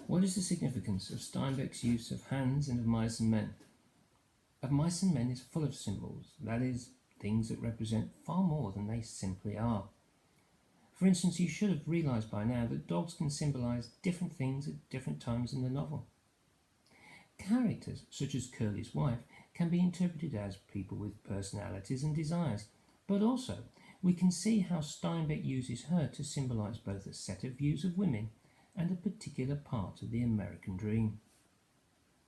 What is the significance of Steinbeck's use of hands and of mice and men? Of mice and men is full of symbols, that is, things that represent far more than they simply are. For instance, you should have realised by now that dogs can symbolise different things at different times in the novel. Characters, such as Curly's wife, can be interpreted as people with personalities and desires, but also we can see how Steinbeck uses her to symbolise both a set of views of women and a particular part of the American dream.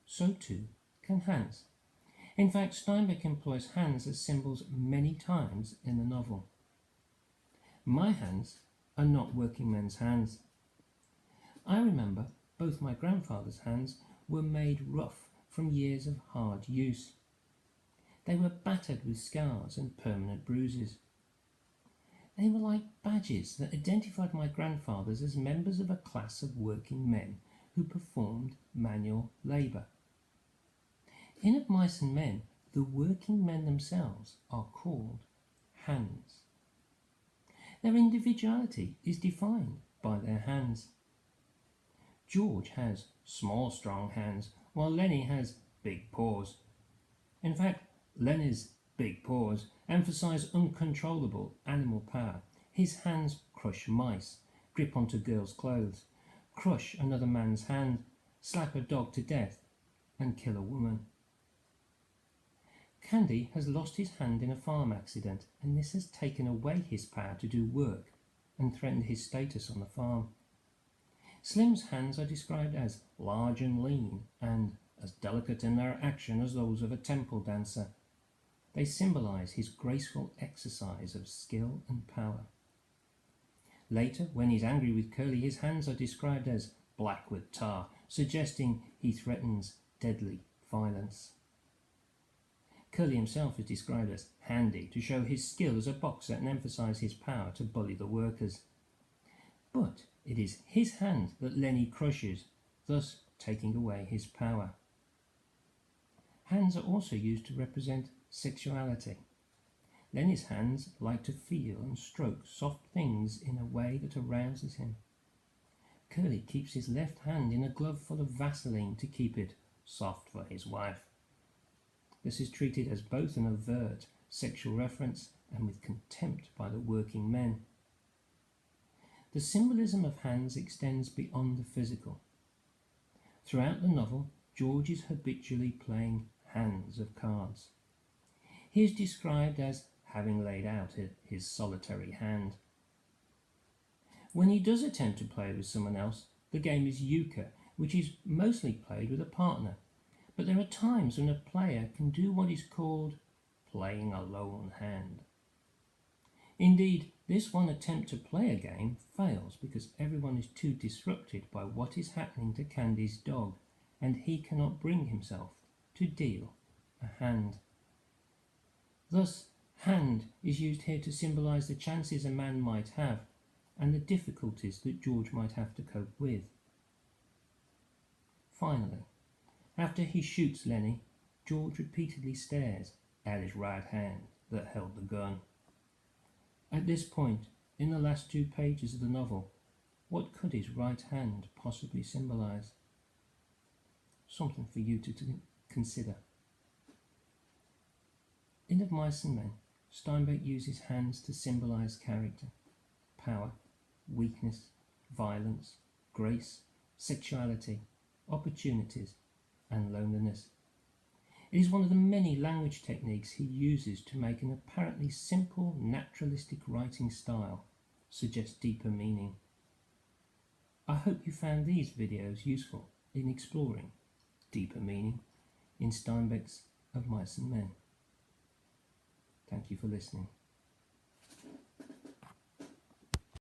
So too can hands. In fact, Steinbeck employs hands as symbols many times in the novel. My hands are not working men's hands. I remember both my grandfather's hands were made rough from years of hard use. They were battered with scars and permanent bruises. They were like badges that identified my grandfathers as members of a class of working men who performed manual labour. In Of Mice and Men, the working men themselves are called hands. Their individuality is defined by their hands. George has small, strong hands, while Lenny has big paws. In fact, Lenny's big paws emphasise uncontrollable animal power. His hands crush mice, grip onto girls' clothes, crush another man's hand, slap a dog to death, and kill a woman. Candy has lost his hand in a farm accident, and this has taken away his power to do work and threatened his status on the farm. Slim's hands are described as large and lean and as delicate in their action as those of a temple dancer. They symbolise his graceful exercise of skill and power. Later, when he's angry with Curly, his hands are described as black with tar, suggesting he threatens deadly violence. Curly himself is described as handy to show his skill as a boxer and emphasise his power to bully the workers. But it is his hand that Lenny crushes, thus taking away his power. Hands are also used to represent sexuality. Lenny's hands like to feel and stroke soft things in a way that arouses him. Curly keeps his left hand in a glove full of Vaseline to keep it soft for his wife. This is treated as both an overt sexual reference and with contempt by the working men. The symbolism of hands extends beyond the physical. Throughout the novel, George is habitually playing hands of cards. He is described as having laid out his solitary hand. When he does attempt to play with someone else, the game is euchre, which is mostly played with a partner. But there are times when a player can do what is called playing a lone hand. Indeed, this one attempt to play a game fails because everyone is too disrupted by what is happening to Candy's dog, and he cannot bring himself to deal a hand. Thus, hand is used here to symbolise the chances a man might have and the difficulties that George might have to cope with. Finally, after he shoots Lenny, George repeatedly stares at his right hand that held the gun. At this point, in the last 2 pages of the novel, what could his right hand possibly symbolise? Something for you to consider. In Of Mice and Men, Steinbeck uses hands to symbolise character, power, weakness, violence, grace, sexuality, opportunities, and loneliness. It is one of the many language techniques he uses to make an apparently simple, naturalistic writing style suggest deeper meaning. I hope you found these videos useful in exploring deeper meaning in Steinbeck's Of Mice and Men. Thank you for listening.